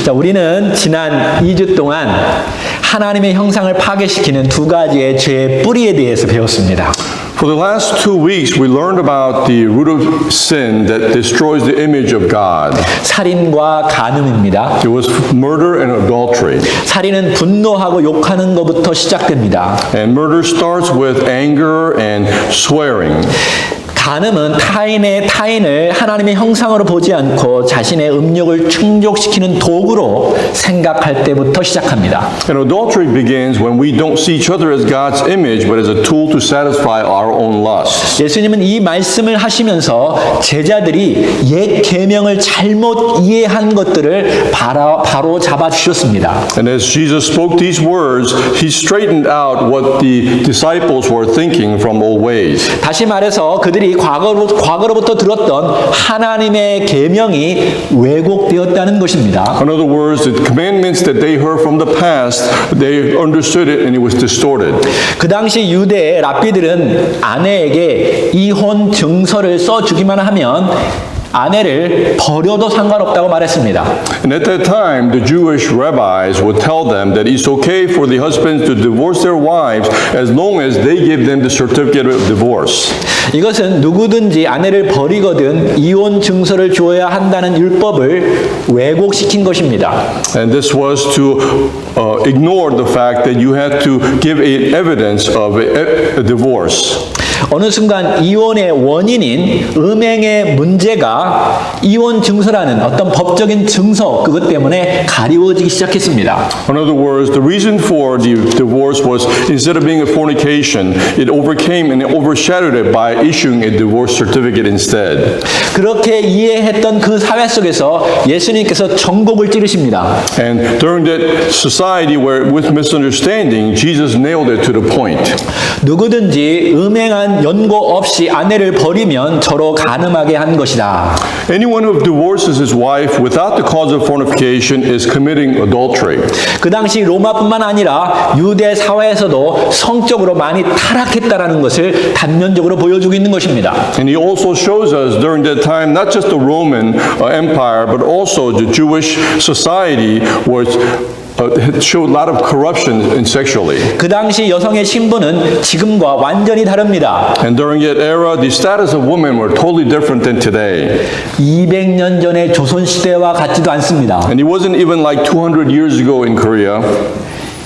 자, 우리는 지난 2주 동안 하나님의 형상을 파괴시키는 두 가지의 죄의 뿌리에 대해서 배웠습니다. For the last 2 weeks, we learned about the root of sin that destroys the image of God. 살인과 간음입니다. It was murder and adultery. 살인은 분노하고 욕하는 것부터 시작됩니다. And murder starts with anger and swearing. 간음은 타인을 하나님의 형상으로 보지 않고 자신의 음욕을 충족시키는 도구로 생각할 때부터 시작합니다. And adultery begins when we don't see each other as God's image, but as a tool to satisfy our own lusts. 예수님은 이 말씀을 하시면서 제자들이 옛 계명을 잘못 이해한 것들을 바로 잡아 주셨습니다. And as Jesus spoke these words, he straightened out what the disciples were thinking from old ways. 다시 말해서 그들이 과거로부터 들었던 하나님의 계명이 왜곡되었다는 것입니다. In other words, the commandments that they heard from the past, they understood it and it was distorted. 그 당시 유대의 랍비들은 아내에게 이혼 증서를 써주기만 하면 아내를 버려도 상관없다고 말했습니다. And at that time, the Jewish rabbis would tell them that it's okay for the husbands to divorce their wives as long as they give them the certificate of divorce. 이것은 누구든지 아내를 버리거든 이혼 증서를 줘야 한다는 율법을 왜곡시킨 것입니다. And this was to ignore the fact that you had to give evidence of a divorce. 어느 순간 이혼의 원인인 음행의 문제가 이혼 증서라는 어떤 법적인 증서 그것 때문에 가리워지기 시작했습니다. In other words, the reason for the divorce was instead of being a fornication, it overcame and overshadowed it by issuing a divorce certificate instead. 그렇게 이해했던 그 사회 속에서 예수님께서 정곡을 찌르십니다. And during that society where with misunderstanding, Jesus nailed it to the point. 누구든지 음행한 연고 없이 아내를 버리면 저로 간음하게 한 것이다. Anyone who divorces his wife without the cause of fornication is committing adultery. 그 당시 로마뿐만 아니라 유대 사회에서도 성적으로 많이 타락했다라는 것을 단면적으로 보여주고 있는 것입니다. And he also shows us during that time not just the Roman Empire but also the Jewish society was showed a lot of corruption in sexually. 그 당시 여성의 신분은 지금과 완전히 다릅니다. And during that era, the status of women were totally different than today. 200년 전의 조선 시대와 같지도 않습니다. And it wasn't even like 200 years ago in Korea.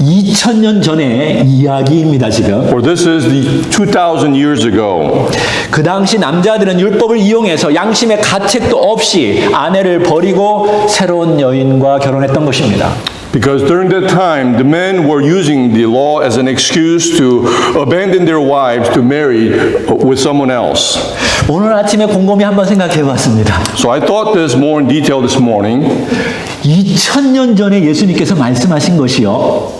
2000년 전의 이야기입니다, 지금. Or this is the 2,000 years ago. 그 당시 남자들은 율법을 이용해서 양심의 가책도 없이 아내를 버리고 새로운 여인과 결혼했던 것입니다. Because during that time, the men were using the law as an excuse to abandon their wives to marry with someone else. 오늘 아침에 곰곰이 한번 생각해 봤습니다. So I thought this more in detail this morning. 2000년 전에 예수님께서 말씀하신 것이요.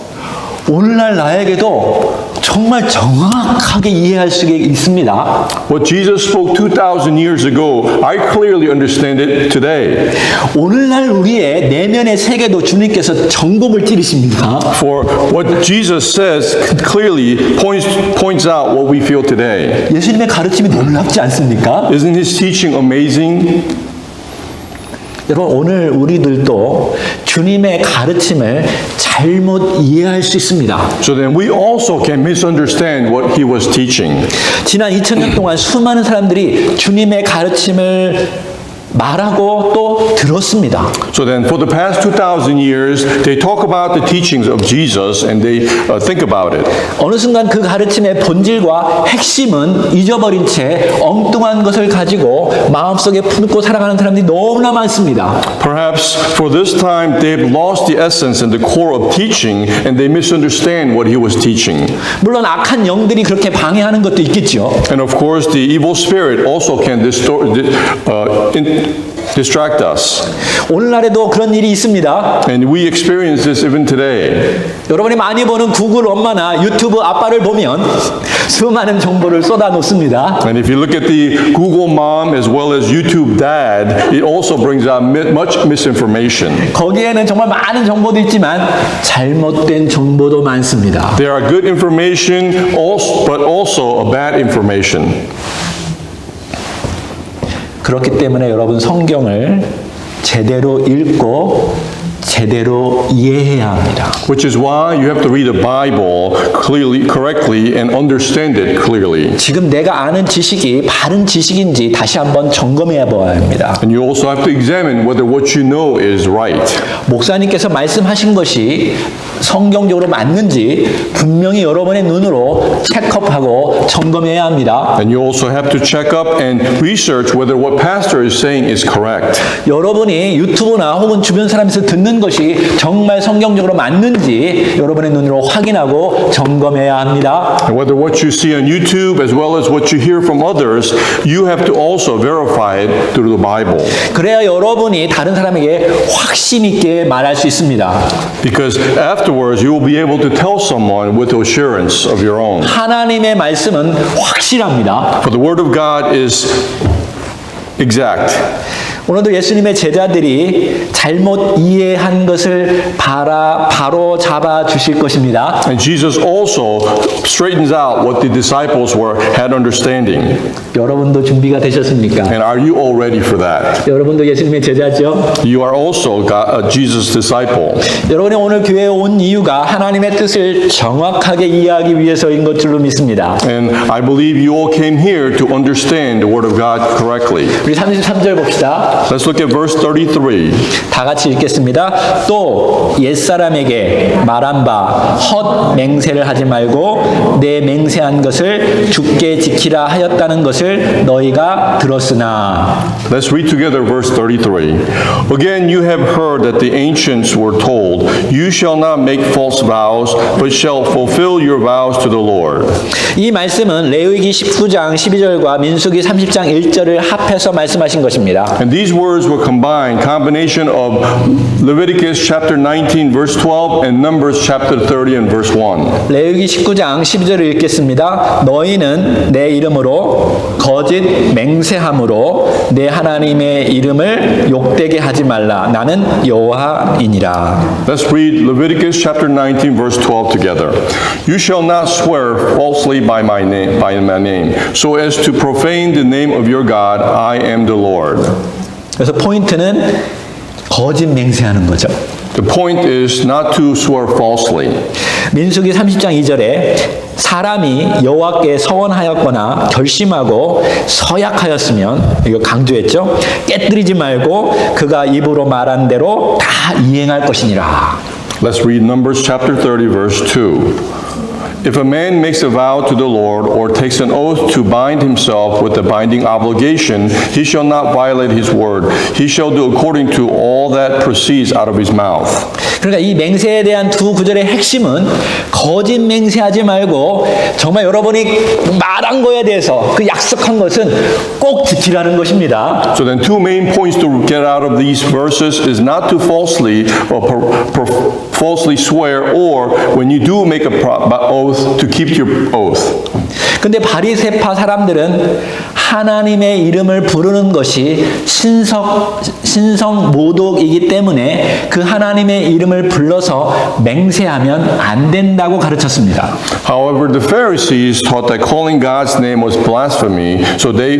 오늘날 나에게도 정말 정확하게 이해할 수 있습니다. What Jesus spoke 2,000 years ago, I clearly understand it today. 오늘날 우리의 내면의 세계도 주님께서 정곡을 찌르십니다. For what Jesus says clearly points out what we feel today. 예수님의 가르침이 놀랍지 않습니까? Isn't his teaching amazing? 여러분 오늘 우리들도 주님의 가르침을 잘못 이해할 수 있습니다. So then we also can misunderstand what he was teaching. 지난 2000년 동안 수많은 사람들이 주님의 가르침을 말하고 또 들었습니다. So then for the past 2,000 years, they talk about the teachings of Jesus and they think about it. 어느 순간 그 가르침의 본질과 핵심은 잊어버린 채 엉뚱한 것을 가지고 마음속에 품고 살아가는 사람들이 너무나 많습니다. Perhaps for this time, they've lost the essence and the core of teaching and they misunderstand what he was teaching. 물론 악한 영들이 그렇게 방해하는 것도 있겠죠. And of course, the evil spirit also can distract us. 오늘날에도 그런 일이 있습니다. And we experience this even today. 여러분이 많이 보는 구글 엄마나 유튜브 아빠를 보면 수많은 정보를 쏟아 놓습니다. And if you look at the Google mom as well as YouTube dad, it also brings out much misinformation. 거기에는 정말 많은 정보도 있지만 잘못된 정보도 많습니다. There are good information, but also bad information. 그렇기 때문에 여러분 성경을 제대로 읽고 제대로 이해해야 합니다. Which is why you have to read the Bible clearly, correctly, and understand it clearly. 지금 내가 아는 지식이 바른 지식인지 다시 한번 점검해 보아야 합니다. And you also have to examine whether what you know is right. 목사님께서 말씀하신 것이 성경적으로 맞는지 분명히 여러분의 눈으로 체크업하고 점검해야 합니다. And you also have to check up and research whether what pastor is saying is correct. 여러분이 유튜브나 혹은 주변 사람에서 듣는 것이 정말 성경적으로 맞는지 여러분의 눈으로 확인하고 점검해야 합니다. And whether what you see on YouTube as well as what you hear from others, you have to also verify it through the Bible. 그래야 여러분이 다른 사람에게 확신 있게 말할 수 있습니다. Because afterwards you will be able to tell someone with assurance of your own. 하나님의 말씀은 확실합니다. For the word of God is exact. 오늘도 예수님의 제자들이 잘못 이해한 것을 바로 잡아 주실 것입니다. And Jesus also straightens out what the disciples had understanding. 여러분도 준비가 되셨습니까? And are you all ready for that? 여러분도 예수님의 제자죠? You are also Jesus' disciple. 여러분이 오늘 교회에 온 이유가 하나님의 뜻을 정확하게 이해하기 위해서인 것 줄로 믿습니다. And I believe you all came here to understand the word of God correctly. 우리 33절 봅시다. Let's look at verse 33. 다 같이 읽겠습니다. 또 옛사람에게 말한 바 헛 맹세를 하지 말고 내 맹세한 것을 주께 지키라 하였다는 것을 너희가 들었으나. Let's read together verse 33. Again you have heard that the ancients were told, you shall not make false vows, but shall fulfill your vows to the Lord. 이 말씀은 레위기 19장 12절과 민수기 30장 1절을 합해서 말씀하신 것입니다. And these words were combination of Leviticus chapter 19 verse 12 and Numbers chapter 30 and verse 1. 레위기 19장 12절을 읽겠습니다. 너희는 내 이름으로 거짓 맹세함으로 내 하나님의 이름을 욕되게 하지 말라. 나는 여호와이니라. Let's read Leviticus chapter 19 verse 12 together. You shall not swear falsely by my name, so as to profane the name of your God. I am the Lord. 그래서 포인트는 거짓 맹세하는 거죠. The point is not to swear falsely. 민수기 30장 2절에 사람이 여호와께 서원하였거나 결심하고 서약하였으면, 이거 강조했죠. 깨뜨리지 말고 그가 입으로 말한 대로 다 이행할 것이니라. Let's read Numbers chapter 30 verse 2. If a man makes a vow to the Lord or takes an oath to bind himself with a binding obligation, he shall not violate his word. He shall do according to all that proceeds out of his mouth. 그러니까 이 맹세에 대한 두 구절의 핵심은 거짓 맹세하지 말고 정말 여러분이 말한 거에 대해서 그 약속한 것은 꼭 지키라는 것입니다. So then two main points to get out of these verses is not to falsely swear, or when you do make a oath, to keep your oath. 근데 바리새파 사람들은 하나님의 이름을 부르는 것이 신성 모독이기 때문에 그 하나님의 이름을 불러서 맹세하면 안 된다고 가르쳤습니다. However, the Pharisees taught that calling God's name was blasphemy, so that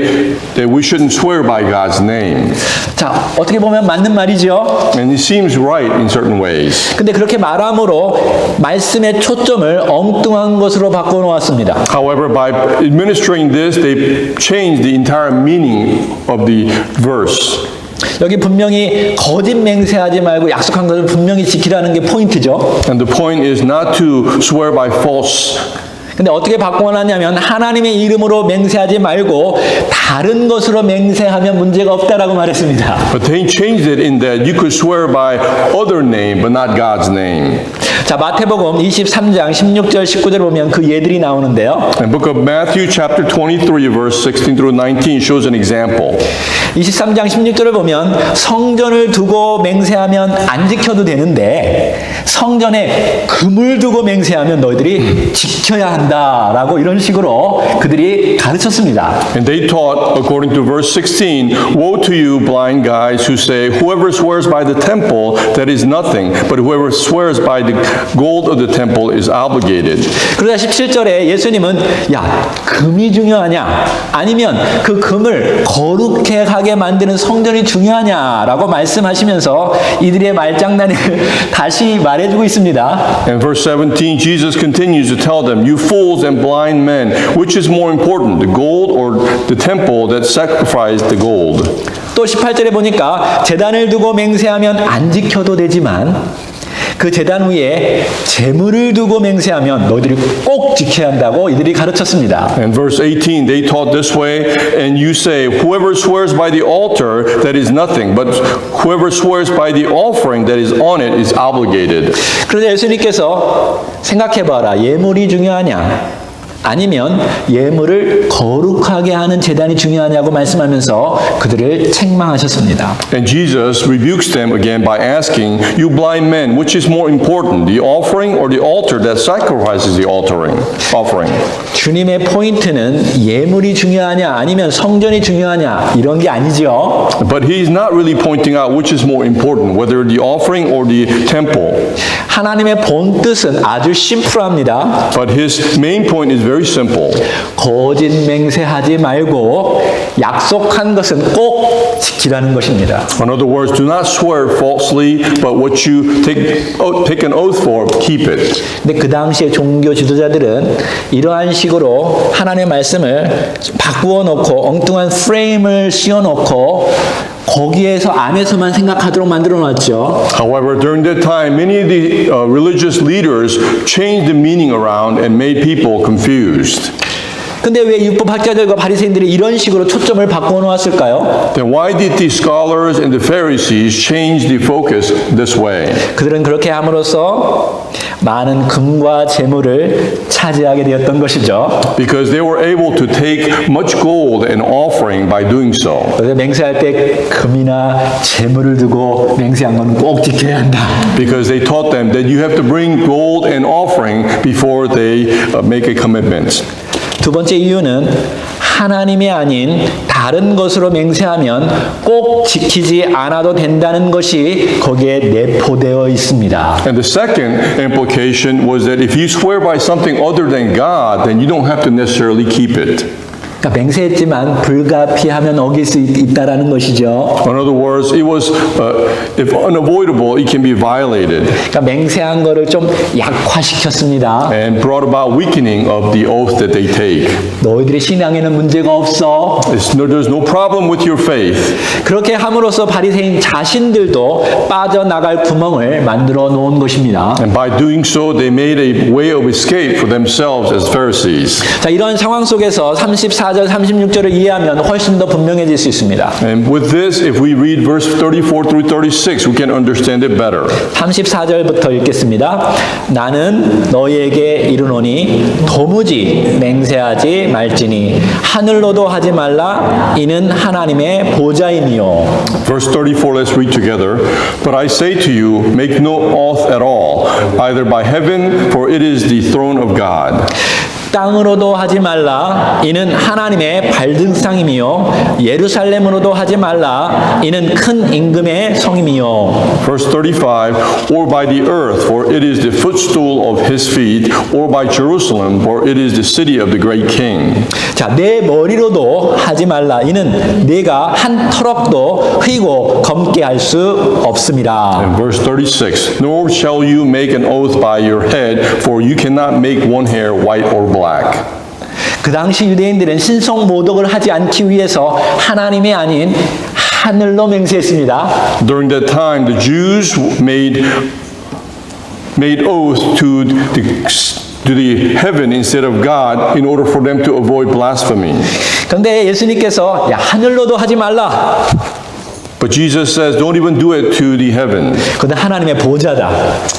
we shouldn't swear by God's name. 자, 어떻게 보면 맞는 말이죠. And it seems right in certain ways. 근데 그렇게 말함으로 말씀의 초점을 엉뚱한 것으로 바꿔 놓았습니다. However, by administering this, they changed the entire meaning of the verse. 여기 분명히 거짓 맹세하지 말고 약속한 것을 분명히 지키라는 게 포인트죠. And the point is not to swear by false. 근데 어떻게 바꿔놨냐면 하나님의 이름으로 맹세하지 말고 다른 것으로 맹세하면 문제가 없다라고 말했습니다. But they changed it in that you could swear by other name, but not God's name. 자, 마태복음 23장 16절 19절 보면 그 예들이 나오는데요. The book of Matthew chapter 23 verse 16 through 19 shows an example. 23장 16절을 보면 성전을 두고 맹세하면 안 지켜도 되는데 성전에 금을 두고 맹세하면 너희들이 지켜야 한다. 한다라고 이런 식으로 그들이 가르쳤습니다. And they taught, according to verse 16, woe to you, blind guides, who say, whoever swears by the temple, that is nothing, but whoever swears by the gold of the temple is obligated. 그러자 17절에 예수님은 야, 금이 중요하냐? 아니면 그 금을 거룩해 가게 만드는 성전이 중요하냐라고 말씀하시면서 이들의 말장난을 다시 말해주고 있습니다. And verse 17, Jesus continues to tell them, you fools and blind men, which is more important, the gold or the temple that sacrificed the gold? 또 18절에 보니까 제단을 두고 맹세하면 안 지켜도 되지만 그 제단 위에 제물을 두고 맹세하면 너희들이 꼭 지켜야 한다고 이들이 가르쳤습니다. And verse 18, they taught this way, and you say, whoever swears by the altar, that is nothing, but whoever swears by the offering that is on it is obligated. 그러자 예수님께서 생각해봐라. 예물이 중요하냐? 아니면 예물을 거룩하게 하는 제단이 중요하냐고 말씀하면서 그들을 책망하셨습니다. And Jesus rebukes them again by asking, you blind men, which is more important, the offering or the altar that sacrifices the offering? 주님의 포인트는 예물이 중요하냐 아니면 성전이 중요하냐 이런 게 아니죠. But he's not really pointing out which is more important, whether the offering or the temple. 하나님의 본 뜻은 아주 심플합니다. But his main point is very simple. 거짓 맹세하지 말고 약속한 것은 꼭 지키라는 것입니다. In other words, do not swear falsely, but what you take an oath for, keep it. 근데 그 당시에 종교 지도자들은 이러한 식으로 하나님의 말씀을 바꾸어 놓고 엉뚱한 프레임을 씌워 놓고 거기에서 안에서만 생각하도록 만들어 놨죠. However, during that time, many of the religious leaders changed the meaning around and made people confused. 근데 왜 율법학자들과 바리새인들이 이런 식으로 초점을 바꾸어 놓았을까요? Then why did the scholars and the Pharisees change the focus this way? 그들은 그렇게 함으로써 많은 금과 재물을 차지하게 되었던 것이죠. Because they were able to take much gold and offering by doing so. 그래서 맹세할 때 금이나 재물을 두고 맹세한 건 꼭 지켜야 한다. Because they taught them that you have to bring gold and offering before they make a commitment. 두 번째 이유는 하나님이 아닌 다른 것으로 맹세하면 꼭 지키지 않아도 된다는 것이 거기에 내포되어 있습니다. And the second implication was that if you swear by something other than God, then you don't have to necessarily keep it. 그러니까 맹세했지만 불가피하면 어길 수 있다라는 것이죠. In other words, it was, if unavoidable, it can be violated 그러니까 맹세한 거를 좀 약화시켰습니다. and brought about weakening of the oath that they take. 너희들의 신앙에는 문제가 없어. There's no problem with your faith. 그렇게 함으로써 바리새인 자신들도 빠져나갈 구멍을 만들어 놓은 것입니다. And by doing so, they made a way of escape for themselves as Pharisees. 자, 이런 상황 속에서 34절, 36절을 이해하면 훨씬 더 분명해질 수 있습니다. And with this, if we read verse 34 through 36, we can understand it better. 34절부터 읽겠습니다. 나는 너희에게 이르노니 도무지 맹세하지 말지니 하늘로도 하지 말라 이는 하나님의 보좌이니요. Verse 34, let's read together. But I say to you, make no oath at all, either by heaven, for it is the throne of God. 땅으로도 하지 말라 이는 하나님의 발등상이며 예루살렘으로도 하지 말라 이는 큰 임금의 성이며. Verse 35, or by the earth, for it is the footstool of his feet, or by Jerusalem, for it is the city of the great king. 자, 내 머리로도 하지 말라 이는 내가 한 터럭도 휘고 검게 할 수 없음이라. And verse 36, nor shall you make an oath by your head, for you cannot make one hair white or black. 그 당시 유대인들은 신성 모독을 하지 않기 위해서 하나님이 아닌 하늘로 맹세했습니다. During that time, the Jews made oath to the heaven instead of God in order for them to avoid blasphemy. 그런데 예수님께서 야, 하늘로도 하지 말라. But Jesus says, don't even do it to the heaven, 그는 하나님의 보좌다.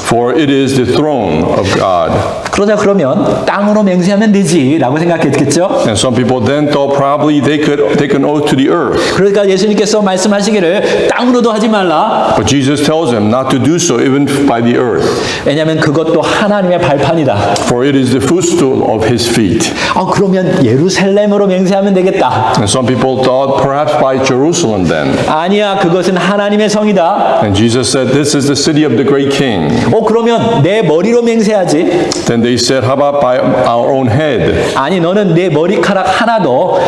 for it is the throne of God. 그러자 그러면 땅으로 맹세하면 되지라고 생각했겠죠? And some people then thought probably they could take an oath to the earth. 그러니까 예수님께서 말씀하시기를 땅으로도 하지 말라. But Jesus tells them not to do so even by the earth, 왜냐하면 그것도 하나님의 발판이다. for it is the footstool of his feet. 그러면 예루살렘으로 맹세하면 되겠다. And some people thought perhaps by Jerusalem then. 아니야, 그것은 하나님의 성이다. And Jesus said, this is the city of the great king. 그러면 내 머리로 맹세하지. Then they said, how about by our own head? 아니, 너는 내 머리카락 하나도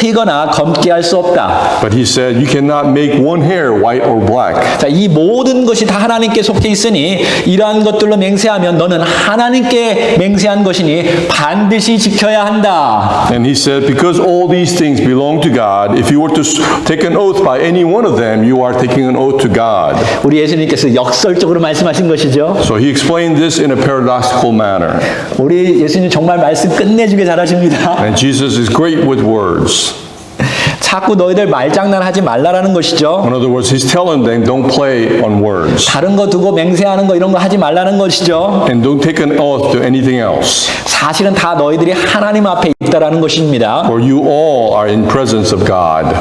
희거나 검게 할 수 없다. But he said, you cannot make one hair white or black. 자, 이 모든 것이 다 하나님께 속해 있으니 이러한 것들로 맹세하면 너는 하나님께 맹세한 것이니 반드시 지켜야 한다. And he said, because all these things belong to God, if you were to take an oath by any one of them, you are taking an oath to God. 우리 예수님께서 역설적으로 말씀하신 것이죠. So he explained this in a paradoxical manner. 우리 예수님 정말 말씀 끝내주게 잘하십니다. And Jesus is great with words. 자꾸 너희들 말장난하지 말라라는 것이죠. In other words, he's telling them, don't play on words. 다른 거 두고 맹세하는 거 이런 거 하지 말라는 것이죠. And don't take an oath to anything else. 사실은 다 너희들이 하나님 앞에 있다라는 것입니다. For you all are in presence of God.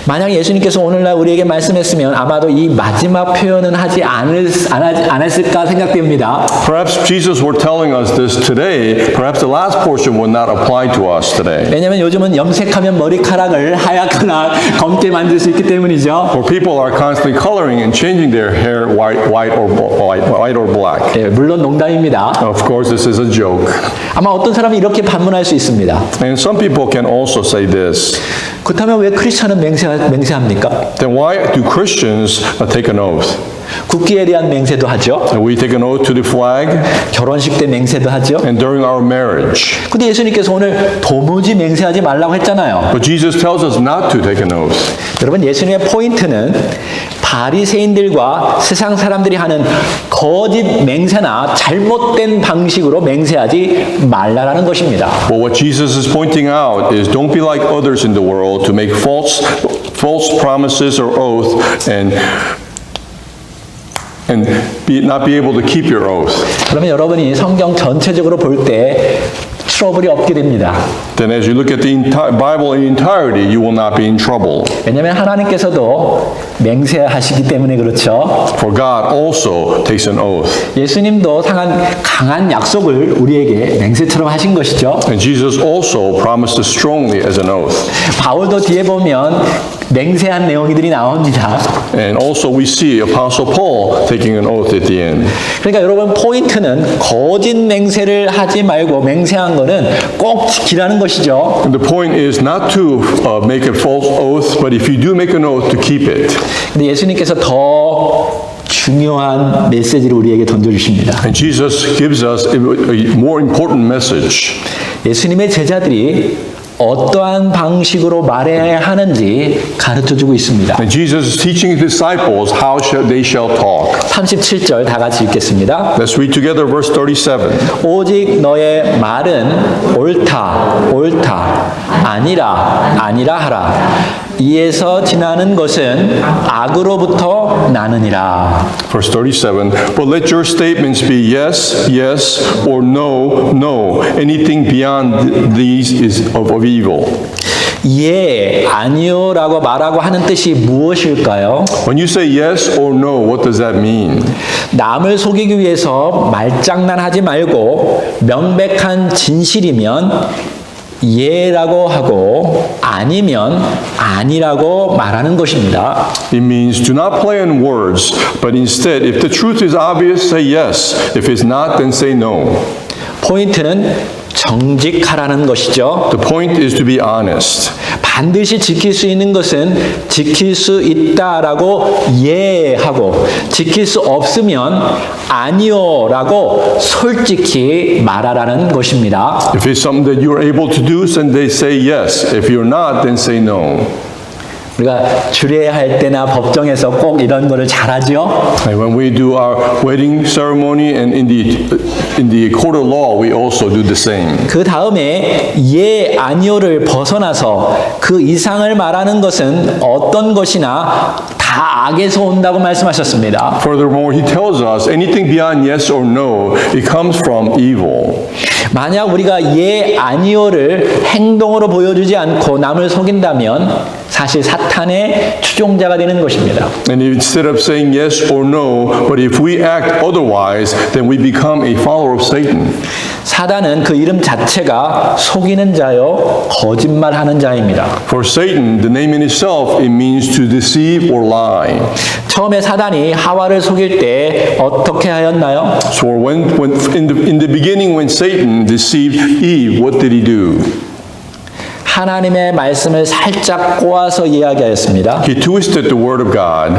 만약 예수님께서 오늘날 우리에게 말씀했으면 아마도 이 마지막 표현은 하지 않았을까 생각됩니다. Perhaps Jesus were telling us this today. Perhaps the last portion would not apply to us today. 왜냐하면 요즘은 염색하면 머리카락을 하얗거나 검게 만들 수 있기 때문이죠. For people are constantly coloring and changing their hair white or black. 네, 물론 농담입니다. Of course, this is a joke. 아마 어떤 사람이 이렇게 반문할 수 있습니다. And some people can also say this. 그렇다면 왜 크리스천은 맹세합니까? Then why do Christians take an oath? 국기에 대한 맹세도 하죠. We take an oath to the flag 결혼식 때 맹세도 하죠. and during our marriage. 근데 예수님께서 오늘 도무지 맹세하지 말라고 했잖아요. But Jesus tells us not to take an oath. 여러분, 예수님의 포인트는 바리새인들과 세상 사람들이 하는 거짓 맹세나 잘못된 방식으로 맹세하지 말라라는 것입니다. But what Jesus is pointing out is don't be like others in the world to make false promises or oath and not be able to keep your oath. 그러면 여러분이 성경 전체적으로 볼 때 트러블이 없게 됩니다. Then as you look at the Bible in entirety, you will not be in trouble. 왜냐하면 하나님께서도 맹세하시기 때문에 그렇죠. For God also takes an oath. 예수님도 강한 약속을 우리에게 맹세처럼 하신 것이죠. And Jesus also promised us strongly as an oath. 바울도 뒤에 보면 맹세한 내용들이 나옵니다. And also we see Apostle Paul taking an oath at the end. 그러니까 여러분, 포인트는 거짓 맹세를 하지 말고 맹세한 거는 꼭 지키라는 것이죠. And the point is not to make a false oath, but if you do make an oath, to keep it. 근데 예수님께서 더 중요한 메시지를 우리에게 던져주십니다. And Jesus gives us a more important message. 예수님의 제자들이 어떠한 방식으로 말해야 하는지 가르쳐주고 있습니다. And Jesus is teaching his disciples how they shall talk. 37절 다 같이 읽겠습니다. Let's read together verse 37. 오직 너의 말은 옳다 아니라 하라. 이에서 지나는 것은 악으로부터 나느니라. Verse 37. But let your statements be yes, yes, or no, no. Anything beyond these is of evil. 예, 아니요라고 말하고 하는 뜻이 무엇일까요? When you say yes or no, what does that mean? 남을 속이기 위해서 말장난하지 말고 명백한 진실이면 예라고 하고 아니면 아니라고 말하는 것입니다. It means do not play on words, but instead, if the truth is obvious, say yes. If it's not, then say no. 포인트는 정직하라는 것이죠. The point is to be honest. 반드시 지킬 수 있는 것은 지킬 수 있다라고 예하고 지킬 수 없으면 아니요라고 솔직히 말하라는 것입니다. If it's something that you're able to do, then they say yes. If you're not, then say no. 우리가 주례할 때나 법정에서 꼭 이런 거를 잘하죠. And when we do our wedding ceremony and in the court of law, we also do the same. 그 다음에 예, 아니오를 벗어나서 그 이상을 말하는 것은 어떤 것이나 다 악에서 온다고 말씀하셨습니다. Furthermore, he tells us anything beyond yes or no, it comes from evil. 만약 우리가 예, 아니오를 행동으로 보여주지 않고 남을 속인다면 사실 사탄의 추종자가 되는 것입니다. And instead of saying yes or no, but if we act otherwise, then we become a follower of Satan. 사단은 그 이름 자체가 속이는 자요, 거짓말하는 자입니다. For Satan, the name in itself, it means to deceive or lie. 처음에 사단이 하와를 속일 때 어떻게 하였나요? So when in the beginning, when Satan deceived Eve, what did he do? 하나님의 말씀을 살짝 꼬아서 이야기하였습니다. He twisted the word of God.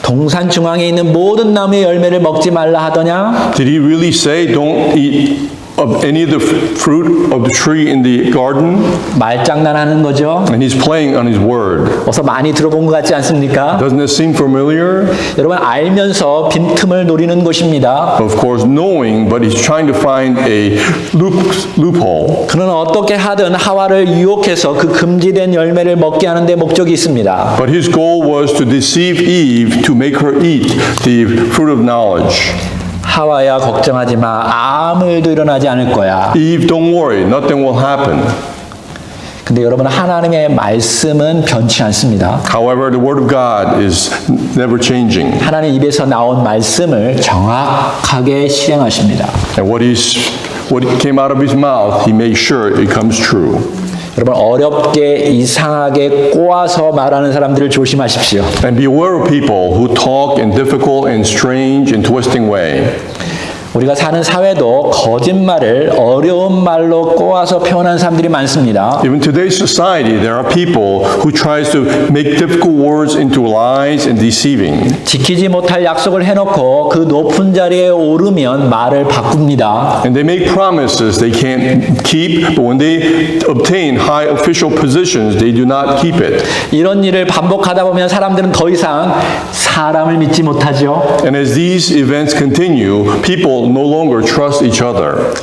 동산 중앙에 있는 모든 나무의 열매를 먹지 말라 하더냐? Did he really say don't eat of any of the fruit of the tree in the garden? 말장난하는 거죠. And he's playing on his word. 어서 많이 들어본 것 같지 않습니까? Doesn't it seem familiar? 여러분 알면서 빈틈을 노리는 것입니다. Of course, knowing, but he's trying to find a loophole. 그는 어떻게 하든 하와를 유혹해서 그 금지된 열매를 먹게 하는 데 목적이 있습니다. But his goal was to deceive Eve to make her eat the fruit of knowledge. 하와야 걱정하지 마. 아무 일도 일어나지 않을 거야. Eve, don't worry, nothing will happen. 근데 여러분 하나님의 말씀은 변치 않습니다. However, the word of God is never changing. 하나님 입에서 나온 말씀을 정확하게 실행하십니다. And what came out of his mouth, he makes sure it comes true. 여러분 어렵게 이상하게 꼬아서 말하는 사람들을 조심하십시오. And beware of people who talk in difficult and strange and twisting way. 우리가 사는 사회도 거짓말을 어려운 말로 꼬아서 표현하는 사람들이 많습니다. Even today's society, there are people who tries to make difficult words into lies and deceiving. 지키지 못할 약속을 해놓고 그 높은 자리에 오르면 말을 바꿉니다. And they make promises they can't keep, but when they obtain high official positions, they do not keep it. 이런 일을 반복하다 보면 사람들은 더 이상 사람을 믿지 못하죠. And as these events continue, people no longer trust each other.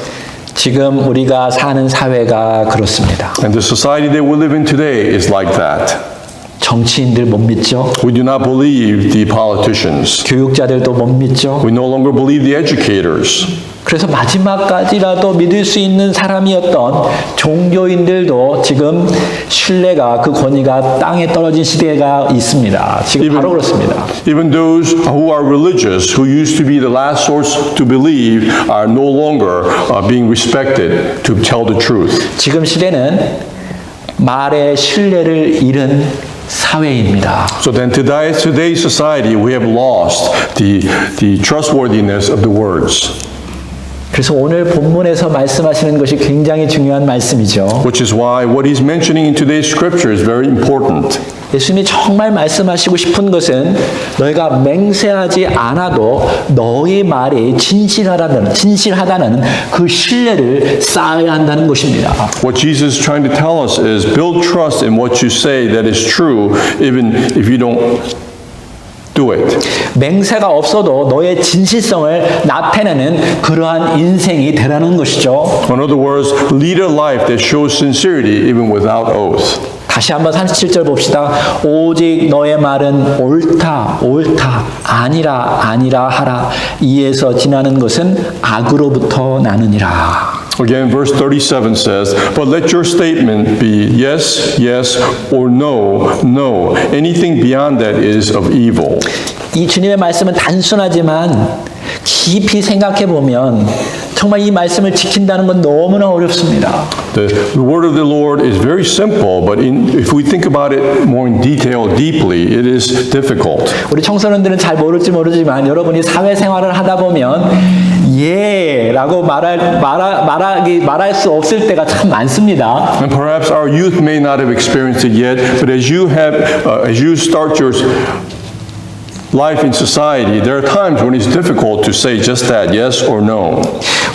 지금 우리가 사는 사회가 그렇습니다. And the society that we live in today is like that. 정치인들 못 믿죠. We do not believe the politicians. 교육자들도 못 믿죠. We no longer believe the educators. 그래서 마지막까지라도 믿을 수 있는 사람이었던 종교인들도 지금 신뢰가 그 권위가 땅에 떨어진 시대가 있습니다. 지금 바로 그렇습니다. Even those who are religious, who used to be the last source to believe, are no longer being respected to tell the truth. 지금 시대는 말의 신뢰를 잃은 사회입니다. So then today's society, we have lost the trustworthiness of the words. 그래서 오늘 본문에서 말씀하시는 것이 굉장히 중요한 말씀이죠. Which is why what he's mentioning in today's scripture is very important. 예수님이 정말 말씀하시고 싶은 것은 너희가 맹세하지 않아도 너희 말이 진실하다는 그 신뢰를 쌓아야 한다는 것입니다. What Jesus is trying to tell us is build trust in what you say that is true, even if you don't do it. 맹세가 없어도 너의 진실성을 나타내는 그러한 인생이 되라는 것이죠. In other words, lead a life that shows sincerity even without oath. 다시 한번 37절 봅시다. 오직 너의 말은 옳다 아니라 하라. 이에서 지나는 것은 악으로부터 나느니라. Again, verse 37 says, but let your statement be yes, yes, or no, no. Anything beyond that is of evil. 이 주님의 말씀은 단순하지만 깊이 생각해 보면 정말 이 말씀을 지킨다는 건 너무나 어렵습니다. The word of the Lord is very simple, but if we think about it more in detail, deeply, it is difficult. 우리 청소년들은 잘 모를지 모르지만 여러분이 사회생활을 하다 보면 예라고 말할 수 없을 때가 참 많습니다. And perhaps our youth may not have experienced it yet, but as you start your life in society, there are times when it's difficult to say just that, yes or no.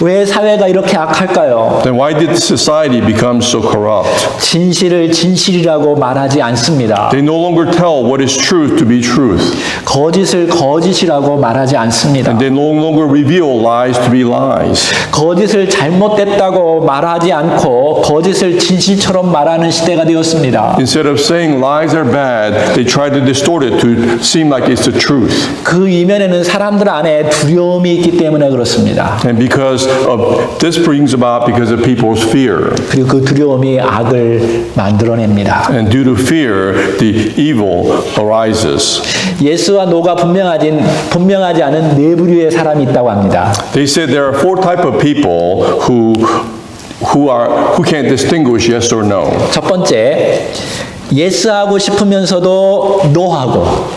왜 사회가 이렇게 악할까요? Then why did society become so corrupt? 진실을 진실이라고 말하지 않습니다. They no longer tell what is truth to be truth. 거짓을 거짓이라고 말하지 않습니다. And they no longer reveal lies to be lies. 거짓을 잘못됐다고 말하지 않고 거짓을 진실처럼 말하는 시대가 되었습니다. Instead of saying lies are bad, they try to distort it to seem like it's the truth. 그 이면에는 사람들 안에 두려움이 있기 때문에 그렇습니다. And because of this brings about because of people's fear. 그리고 그 두려움이 악을 만들어냅니다. And due to fear, the evil arises. 예스와 노가 분명하지 않은 네 부류의 사람이 있다고 합니다. They said there are four type of people who can't distinguish yes or no. 첫 번째, 예스하고 싶으면서도 노하고,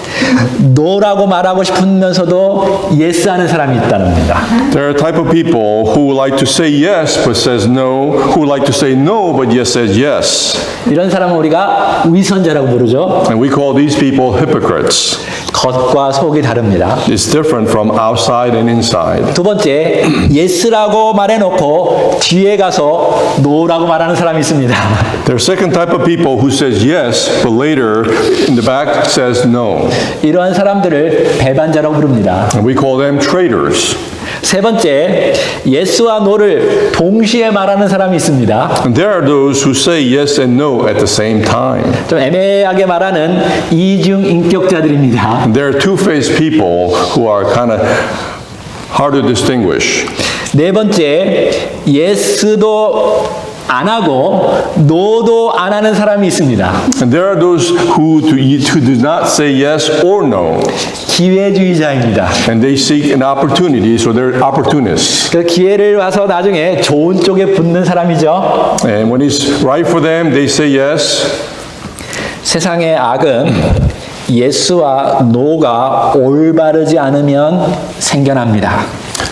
노라고 말하고 싶으면서도 예스하는 사람이 있다는 겁니다. There are a type of people who like to say yes but says no, who like to say no but yes says yes. 이런 사람은 우리가 위선자라고 부르죠. And we call these people hypocrites. 겉과 속이 다릅니다. It's different from outside and inside. 두 번째, 예스라고 말해놓고 뒤에 가서 노라고 말하는 사람이 있습니다. There are second type of people who says yes but later in the back says no. 이러한 사람들을 배반자라고 부릅니다. And we call them traitors. 세 번째, 예스와 노를 동시에 말하는 사람이 있습니다. And there are those who say yes and no at the same time. 좀 애매하게 말하는 이중 인격자들입니다. And there are two-faced people who are kind of hard to distinguish. 네 번째, 예스도 안 하고 노도 안 하는 사람이 있습니다. And there are those who do not say yes or no. 기회주의자입니다. And they seek an opportunity, so they're opportunists. 그 기회를 와서 나중에 좋은 쪽에 붙는 사람이죠. And when it's right for them, they say yes. 세상의 악은 예스와 노가 올바르지 않으면 생겨납니다.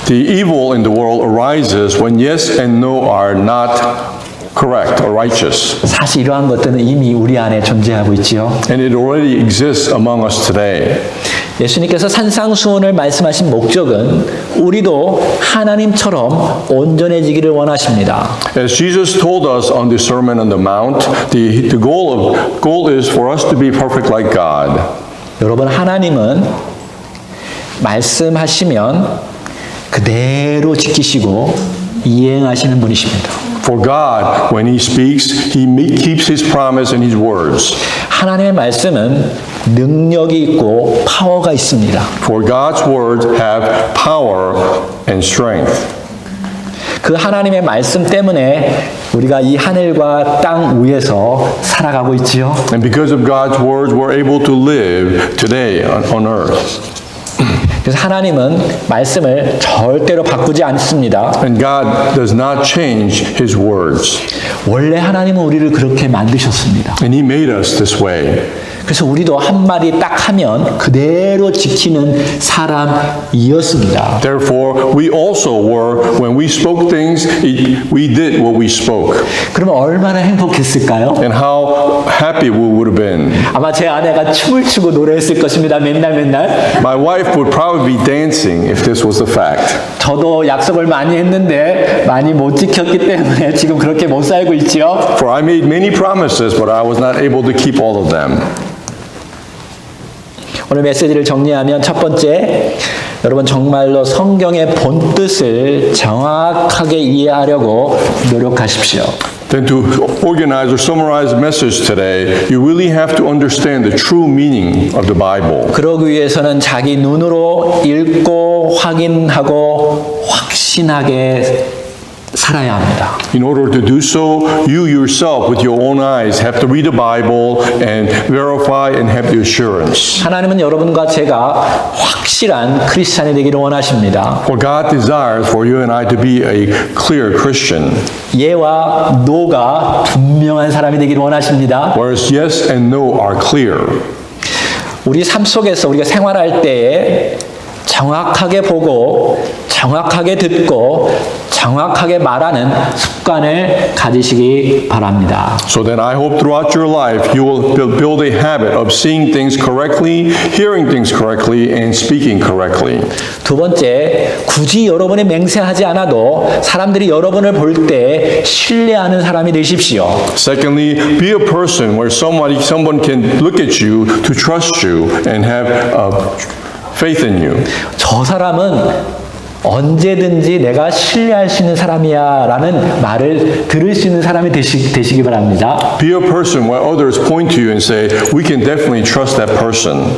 The evil in the world arises when yes and no are not correct or righteous. 사실 이러한 것들은 이미 우리 안에 존재하고 있지요. And it already exists among us today. 예수님께서 산상수훈을 말씀하신 목적은 우리도 하나님처럼 온전해지기를 원하십니다. As Jesus told us on the Sermon on the Mount, the goal is for us to be perfect like God. 여러분, 하나님은 말씀하시면 그대로 지키시고 이행하시는 분이십니다. For God, when He speaks, He keeps His promise and His words. 하나님의 말씀은 능력이 있고 파워가 있습니다. For God's words have power and strength. 그 하나님의 말씀 때문에 우리가 이 하늘과 땅 위에서 살아가고 있지요. And because of God's words, we're able to live today on earth. 그래서 하나님은 말씀을 절대로 바꾸지 않습니다. And God does not change His words. 원래 하나님은 우리를 그렇게 만드셨습니다. And He made us this way. 그래서 우리도 한마디 딱 하면 그대로 지키는 사람이었습니다. Therefore, we also were, when we spoke things, we did what we spoke. 그러면 얼마나 행복했을까요? And how happy we would have been. 아마 제 아내가 춤을 추고 노래했을 것입니다. 맨날. My wife would probably be dancing if this was the fact. 저도 약속을 많이 했는데 많이 못 지켰기 때문에 지금 그렇게 못 살고 있지요. For I made many promises, but I was not able to keep all of them. 오늘 메시지를 정리하면 첫 번째, 여러분 정말로 성경의 본뜻을 정확하게 이해하려고 노력하십시오. Then to organize or summarize the message today, you really have to understand the true meaning of the Bible. 그러기 위해서는 자기 눈으로 읽고 확인하고 확신하게 살아야 합니다. In order to do so, you yourself with your own eyes have to read the Bible and verify and have the assurance. 하나님은 여러분과 제가 확실한 크리스찬이 되기를 원하십니다. For God desires for you and I to be a clear Christian. 예와 노가 분명한 사람이 되기를 원하십니다. Whereas yes and no are clear. 우리 삶 속에서 우리가 생활할 때에 정확하게 보고 정확하게 듣고 정확하게 말하는 습관을 가지시기 바랍니다. So then I hope throughout your life you will build a habit of seeing things correctly, hearing things correctly, and speaking correctly. 두 번째, 굳이 여러분이 맹세하지 않아도 사람들이 여러분을 볼 때 신뢰하는 사람이 되십시오. Secondly, be a person where someone can look at you to trust you and have faith in you. 저 사람은 언제든지 내가 신뢰할 수 있는 사람이야 라는 말을 들을 수 있는 사람이 되시기 바랍니다. Be a person where others point to you and say, we can definitely trust that person.